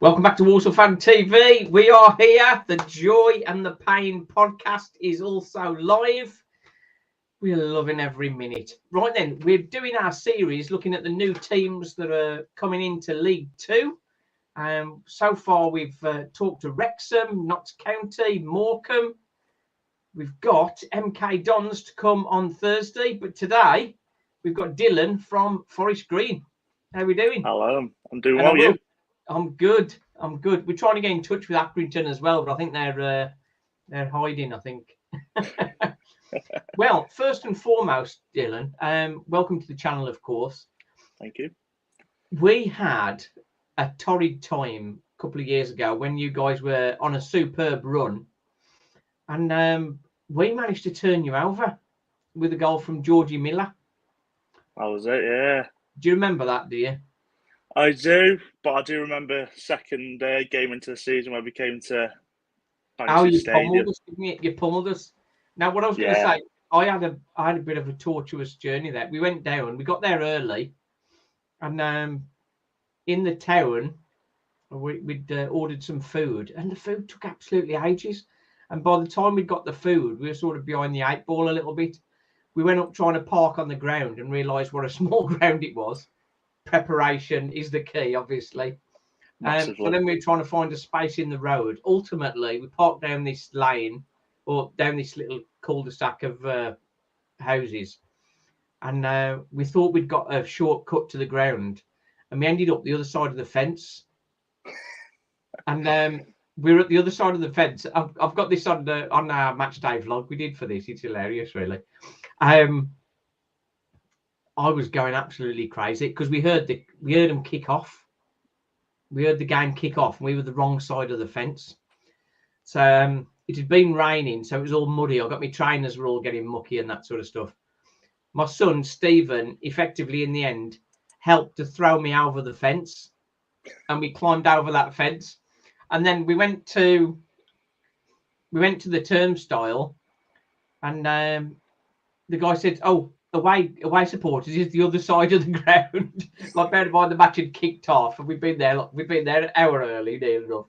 Welcome back to Walsall Fan TV. We are here. The Joy and the Pain podcast is also live. We're loving every minute. Right then, we're doing our series looking at the new teams that are coming into League Two. So far, we've talked to Wrexham, Notts County, Morecambe. We've got MK Dons to come on Thursday, but today we've got Dylan from Forest Green. How are we doing? Hello, I'm doing well. You? I'm good. We're trying to get in touch with Accrington as well, but I think they're hiding, I think. Well, first and foremost, Dylan, welcome to the channel, of course. Thank you. We had a torrid time a couple of years ago when you guys were on a superb run, and we managed to turn you over with a goal from Georgie Miller. That was it, yeah. Do you remember that, do you? I do, but I do remember second game into the season where we came to Pummeled us, didn't you? You pummeled us. Now, what I was going to say, I had a bit of a tortuous journey there. We went down, we got there early, and in the town, we'd ordered some food, and the food took absolutely ages. And by the time we got the food, we were sort of behind the eight ball a little bit. We went up trying to park on the ground and realised what a small ground it was. Preparation is the key, obviously. So then we were trying to find a space in the road. Ultimately, we parked down this lane or down this little cul-de-sac of houses. And we thought we'd got a shortcut to the ground. And we ended up the other side of the fence. And we were at the other side of the fence. I've got this on our match day vlog we did for this. It's hilarious, really. I was going absolutely crazy because we heard them kick off. We heard the game kick off, and we were the wrong side of the fence. So it had been raining, so it was all muddy. I got my trainers were all getting mucky and that sort of stuff. My son Stephen, effectively in the end, helped to throw me over the fence, and we climbed over that fence, and then we went to the turnstile, and the guy said, "Oh, away supporters is the other side of the ground." Like, bear in mind the match had kicked off, and we've been there an hour early, near enough.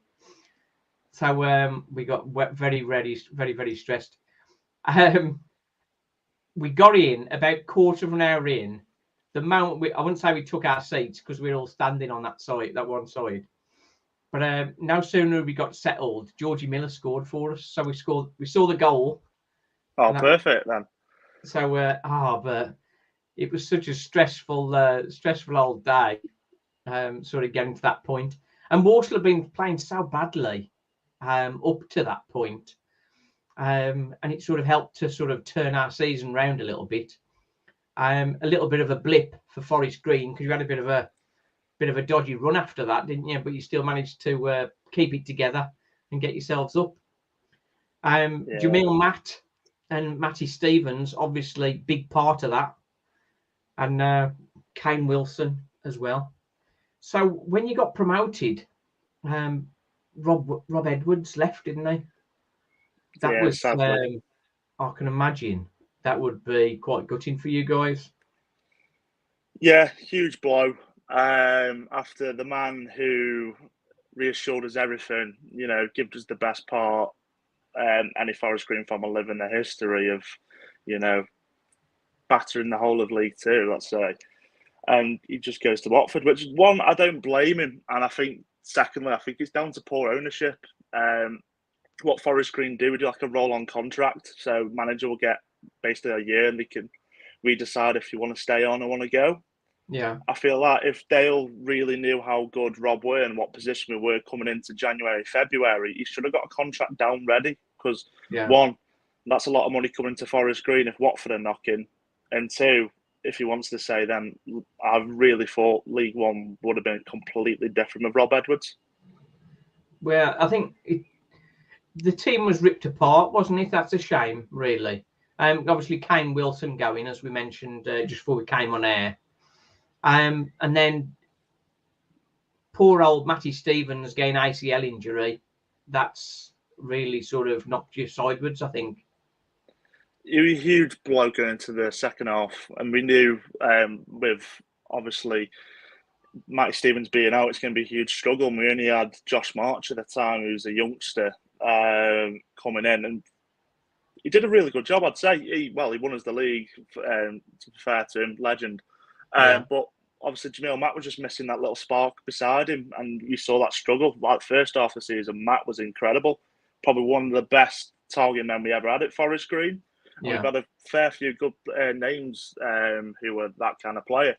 So we got very stressed. We got in about quarter of an hour in. The moment I wouldn't say we took our seats because we were all standing on that one side. But no sooner we got settled, Georgie Miller scored for us. So we saw the goal. Oh, perfect then. So but it was such a stressful old day, sort of getting to that point. And Walsall have been playing so badly up to that point, and it sort of helped to sort of turn our season round a little bit. A little bit of a blip for Forest Green because you had a bit of a dodgy run after that, didn't you? But you still managed to keep it together and get yourselves up. Jamil Matt and Matty Stevens, obviously, big part of that. And Kane Wilson as well. So when you got promoted, Rob Edwards left, didn't he? That was, sadly. I can imagine that would be quite gutting for you guys. Yeah, huge blow. After the man who reassured us everything, gave us the best part. Any Forest Green fan will live in the history of, battering the whole of League Two, let's say. And he just goes to Watford, which is one, I don't blame him. And I think, secondly, I think it's down to poor ownership. What Forest Green do, we do like a roll-on contract. So manager will get basically a year and they can decide if you want to stay on or want to go. Yeah. I feel like if Dale really knew how good Rob were and what position we were coming into January, February, he should have got a contract down ready because, one, that's a lot of money coming to Forest Green if Watford are knocking. And two, if he wants to say, then I really thought League One would have been completely different with Rob Edwards. Well, I think the team was ripped apart, wasn't it? That's a shame, really. Obviously, Kane Wilson going, as we mentioned just before we came on air. And then poor old Matty Stevens getting ACL injury. That's really sort of knocked you sideways, I think. He was a huge blow going into the second half. And we knew with, obviously, Matty Stevens being out, it's going to be a huge struggle. And we only had Josh March at the time, who's a youngster, coming in, and he did a really good job, I'd say. He won us the league, to be fair to him, legend. But obviously, Jamil Matt was just missing that little spark beside him, and you saw that struggle. Like, first half of the season, Matt was incredible. Probably one of the best target men we ever had at Forest Green. And we've had a fair few good names who were that kind of player.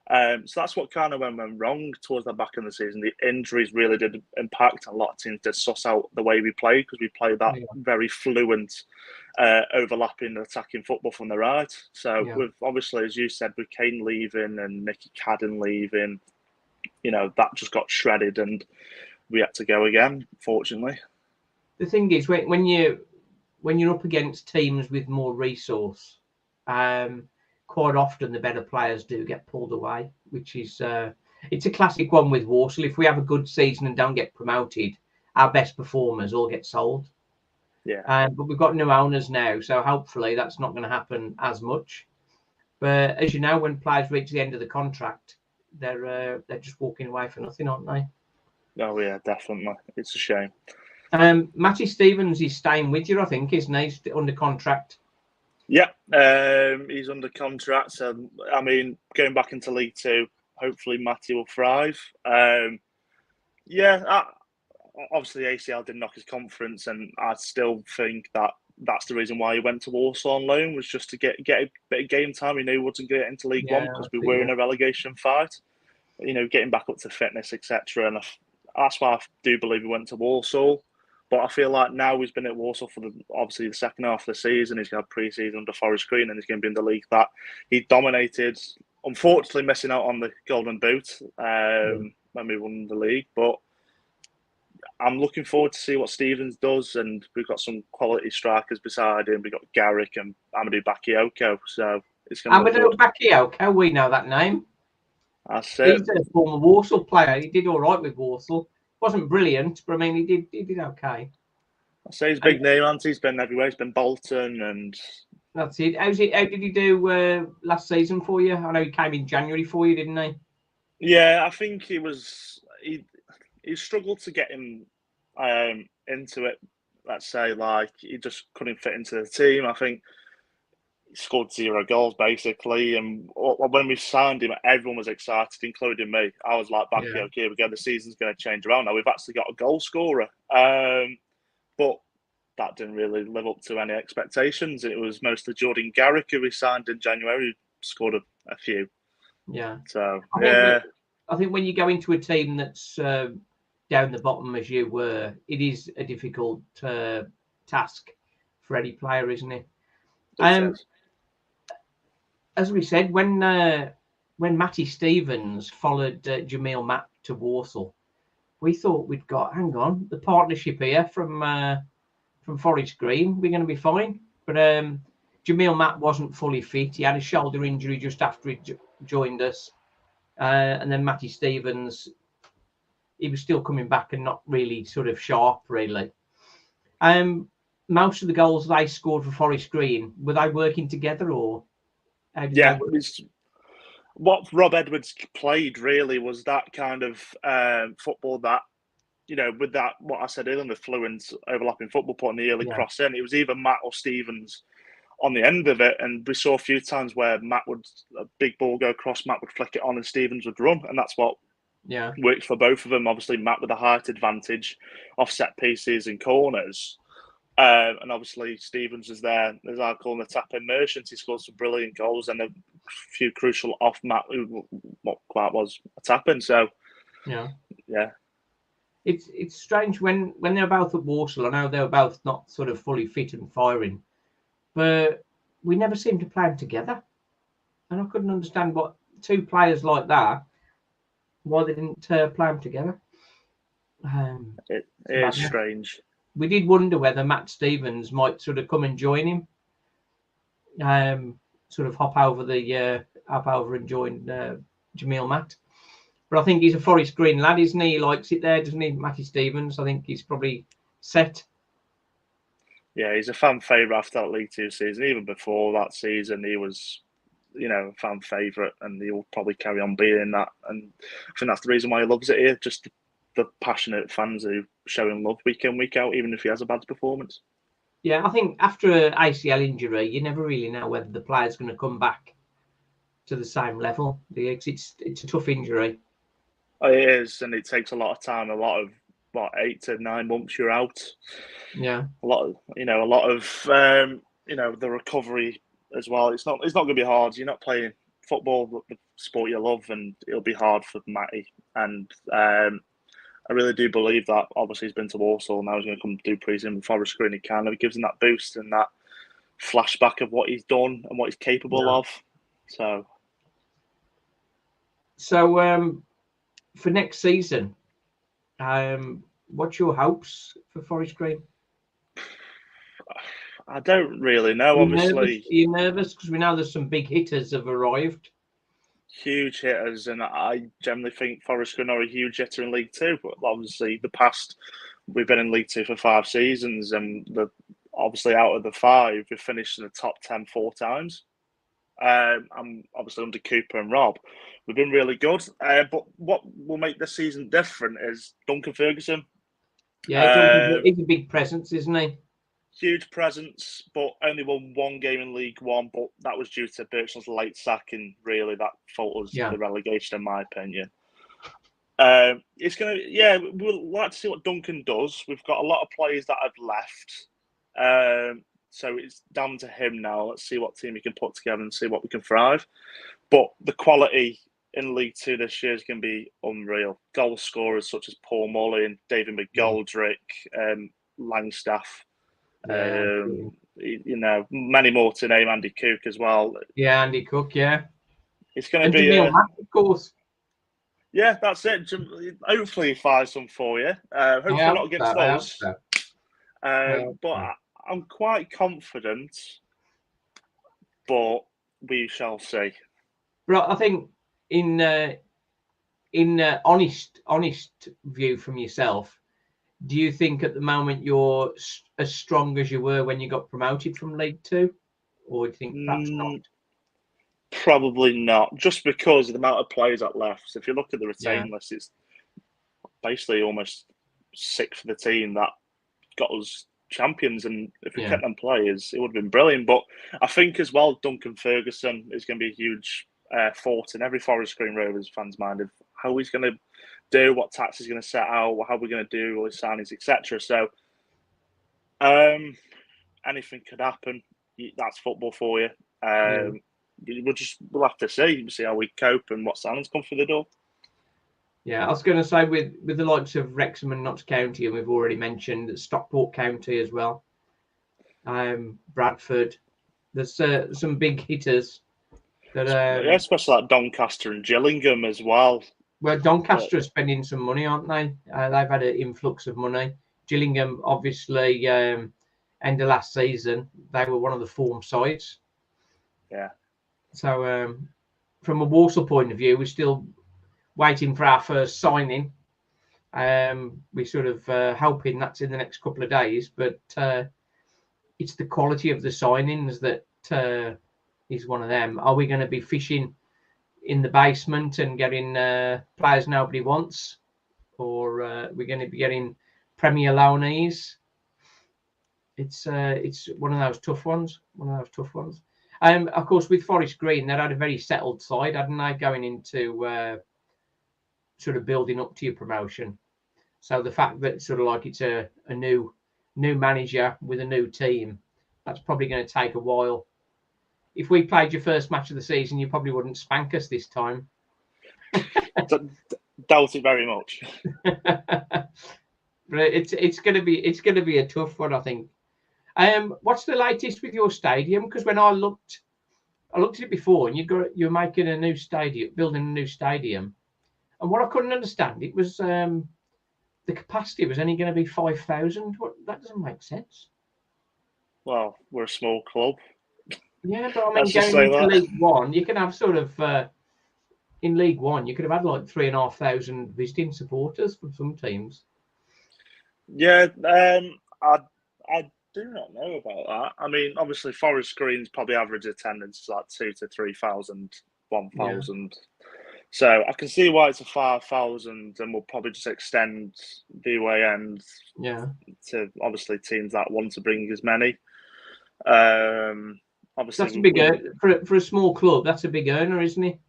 So that's what kind of went wrong towards the back of the season. The injuries really did impact. A lot of teams did suss out the way we played, because we played that very fluent, overlapping, attacking football from the right. So with, obviously, as you said, with Kane leaving and Mickey Cadden leaving, that just got shredded, and we had to go again, fortunately. The thing is, when you're up against teams with more resource, quite often the better players do get pulled away, which is it's a classic one with Walsall. If we have a good season and don't get promoted, our best performers all get sold. Yeah. But we've got new owners now, so hopefully that's not going to happen as much. But as you know, when players reach the end of the contract, they're just walking away for nothing, aren't they? Oh yeah, definitely. It's a shame. Matty Stevens is staying with you, I think, isn't he? He's under contract. Yeah, he's under contract. So, I mean, going back into League Two, hopefully Matty will thrive. Obviously ACL did knock his confidence, and I still think that's the reason why he went to Walsall on loan, was just to get a bit of game time. He knew he wasn't going to get into League One, because we were in a relegation fight. Getting back up to fitness, etc. And that's why I do believe he went to Walsall. But I feel like now he's been at Walsall for obviously the second half of the season. He's got pre-season under Forest Green, and he's going to be in the league that he dominated. Unfortunately, missing out on the Golden Boot when we won the league. But I'm looking forward to see what Stevens does, and we've got some quality strikers beside him. We've got Garrick and Amadou Bakayoko. So it's going to be Amadou Bakayoko, we know that name. That's it. He's a former Walsall player. He did all right with Walsall. Wasn't brilliant, but I mean, he did okay. I say his big name, Ant. He's been everywhere. He's been Bolton, and that's it. How did he do last season for you? I know he came in January for you, didn't he? Yeah, I think he struggled to get him into it. Let's say, like, he just couldn't fit into the team. I think he scored 0 goals basically, and when we signed him, everyone was excited, including me. I was like, okay, here we go. The season's going to change around now. We've actually got a goal scorer, but that didn't really live up to any expectations. It was mostly Jordan Garrick, who we signed in January, who scored a few. Yeah. So I think when you go into a team that's down the bottom as you were, it is a difficult task for any player, isn't it? As we said, when Matty Stevens followed Jamil Matt to Walsall, we thought we'd got, the partnership here from Forest Green, we're going to be fine. But Jamil Matt wasn't fully fit. He had a shoulder injury just after he joined us. And then Matty Stevens, he was still coming back and not really sort of sharp, really. Most of the goals they scored for Forest Green, were they working together, or? Yeah, what Rob Edwards played really was that kind of football that, with that, what I said earlier, the fluent overlapping football, putting the early cross in. It was either Matt or Stevens on the end of it, and we saw a few times where a big ball go across, Matt would flick it on, and Stevens would run, and that's what worked for both of them. Obviously, Matt with a height advantage, offset pieces and corners. And obviously, Stevens is there, as I call him, the tap-in merchant. He scored some brilliant goals and a few crucial off Matt, what quite was a tap-in. So, yeah. It's strange when they're both at Walsall. I know they're both not sort of fully fit and firing, but we never seem to play them together. And I couldn't understand what two players like that, why they didn't play them together. It is strange. We did wonder whether Matt Stevens might sort of come and join him, sort of hop over and join Jamil Matt. But I think he's a Forest Green lad, isn't he? He likes it there, doesn't he, Matty Stevens? I think he's probably set. Yeah, he's a fan favourite after that League Two season. Even before that season, he was fan favourite, and he'll probably carry on being that. And I think that's the reason why he loves it here. Just the passionate fans who show him love week in, week out, even if he has a bad performance. Yeah, I think after an ACL injury, you never really know whether the player's going to come back to the same level. It's a tough injury. It is, and it takes a lot of time. A lot of 8 to 9 months you're out. Yeah, a lot of the recovery as well. It's not going to be hard. You're not playing football, the sport you love, and it'll be hard for Matty. And I really do believe that. Obviously, he's been to Warsaw. Now he's going to come do pre-season with Forest Green. It kind of gives him that boost and that flashback of what he's done and what he's capable of. So for next season, what's your hopes for Forest Green? I don't really know. Obviously, are you nervous? Because we know there's some big hitters have arrived. Huge hitters, and I generally think Forest Green are a huge hitter in League Two. But obviously, we've been in League Two for 5 seasons, and obviously out of the 5, we've finished in the top 10 4 times. I'm obviously under Cooper and Rob. We've been really good. But what will make this season different is Duncan Ferguson. Yeah, he's a big presence, isn't he? Huge presence, but only won 1 game in League One, but that was due to Birchall's late sacking. Really, that fault was the relegation, in my opinion. We'll like to see what Duncan does. We've got a lot of players that have left, so it's down to him now. Let's see what team he can put together and see what we can thrive. But the quality in League Two this year is going to be unreal. Goal scorers such as Paul Mullin, David McGoldrick, Langstaff. Many more to name. Andy Cook as well. Yeah, Andy Cook. Yeah, it's going to be Jamil Mack, of course. Yeah, that's it. Hopefully, he fires some for you. Hopefully, not against us. But I'm quite confident. But we shall see. Right, I think in honest view from yourself, do you think at the moment you're as strong as you were when you got promoted from League Two, or do you think perhaps not? Probably not, just because of the amount of players that left. So if you look at the retain list, it's basically almost 6 for the team that got us champions. And if we kept them players, it would have been brilliant. But I think as well, Duncan Ferguson is going to be a huge thought in every Forest Green Rovers fan's mind of how he's going to do, what tax he's going to set out, how we're going to do all his signings, etc. So anything could happen. That's football for you. We'll have to see how we cope and what signings come through the door. Yeah, I was going to say with the likes of Wrexham and Notts County, and we've already mentioned Stockport County as well. Bradford, there's some big hitters that especially like Doncaster and Gillingham as well. Well, Doncaster are spending some money, aren't they? They've had an influx of money. Gillingham, obviously, end of last season, they were one of the form sides. Yeah. So, from a Walsall point of view, we're still waiting for our first signing. We're sort of hoping that's in the next couple of days, but it's the quality of the signings that is one of them. Are we going to be fishing in the basement and getting players nobody wants, or we're going to be getting Premier loanees? It's one of those tough ones. Of course, with Forest Green, they had a very settled side, hadn't they, going into sort of building up to your promotion. So the fact that sort of like it's a new manager with a new team, that's probably going to take a while. If we played your first match of the season, you probably wouldn't spank us this time. Doubt it very much. But it's going to be a tough one, I think. What's the latest with your stadium? Because when I looked at it before, and you're making a new stadium, building a new stadium, and what I couldn't understand, it was the capacity was only going to be 5,000. That doesn't make sense. Well, we're a small club. Yeah, but I mean, going into League One, you can have sort of in League One, you could have had like 3,500 visiting supporters from some teams. Yeah, I do not know about that. I mean, obviously, Forest Green's probably average attendance is like 2,000 to 3,000, 1,000. Yeah. So I can see why it's a 5,000, and we'll probably just extend the away end to obviously teams that want to bring as many. Obviously, that's a big for a small club. That's a big earner, isn't it?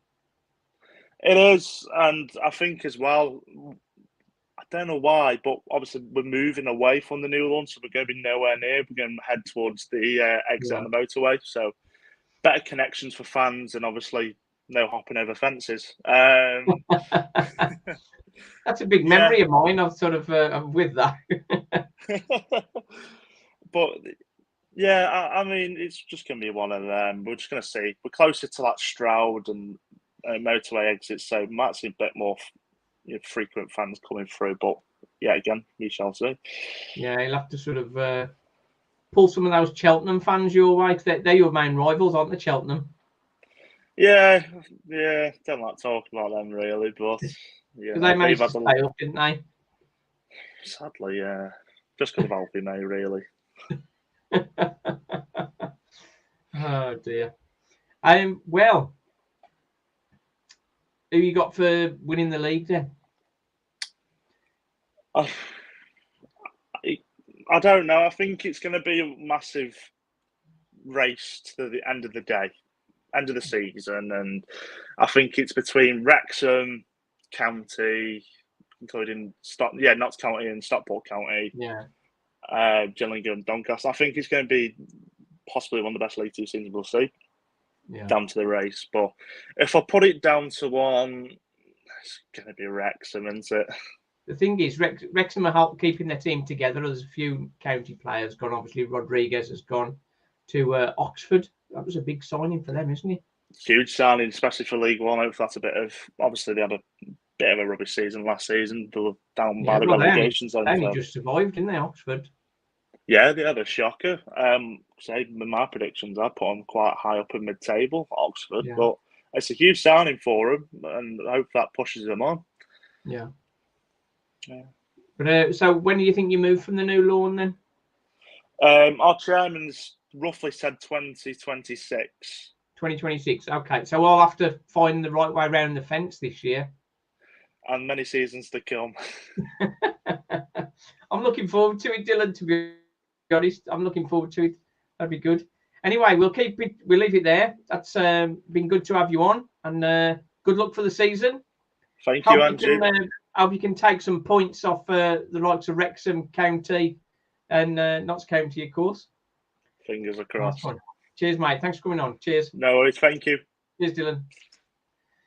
It is, and I think as well. I don't know why, but obviously we're moving away from the new lawn, so we're going to be nowhere near. We're going to head towards the exit on the motorway, so better connections for fans, and obviously no hopping over fences. That's a big memory of mine. I'm sort of with that. But yeah, I mean, it's just going to be one of them. We're just going to see. We're closer to that Stroud and motorway exits, so might see a bit more. Frequent fans coming through, but yeah, again, we shall see. Yeah, you'll have to sort of pull some of those Cheltenham fans your way, because they're your main rivals, aren't they, Cheltenham? Yeah, don't like talking about them really, but yeah, because they managed to stay up, didn't they? Sadly, yeah, just because of Alfie May, really. Oh dear. Well, who you got for winning the league then? I don't know. I think it's going to be a massive race to the end of the day, end of the season, and I think it's between Wrexham County, including Notts County and Stockport County, Gillingham and Doncaster. I think it's going to be possibly one of the best League Two seasons we'll see. Down to the race, but if I put it down to one, it's going to be Wrexham, isn't it? The thing is, Wrexham are keeping their team together. There's a few county players gone. Obviously, Rodriguez has gone to Oxford. That was a big signing for them, isn't it? Huge signing, especially for League One. Hopefully that's a bit of. Obviously, they had a bit of a rubbish season last season. They were down by the relegation zone. They only just survived, didn't they, Oxford? Yeah, they had a shocker. Say with my predictions, I put them quite high up in mid-table, Oxford, but it's a huge signing for them, and I hope that pushes them on. Yeah. But so when do you think you move from the new lawn then? Our chairman's roughly said 2026. 2026. Okay, so I'll have to find the right way around the fence this year. And many seasons to come. I'm looking forward to it, Dylan, to be honest. I'm looking forward to it. That'd be good. Anyway, we'll leave it there. That's been good to have you on, and good luck for the season. Thank you, Andrew. Hope you can take some points off the likes of Wrexham County and Notts County, of course. Fingers crossed. Cheers, mate. Thanks for coming on. Cheers. No worries. Thank you. Cheers, Dylan.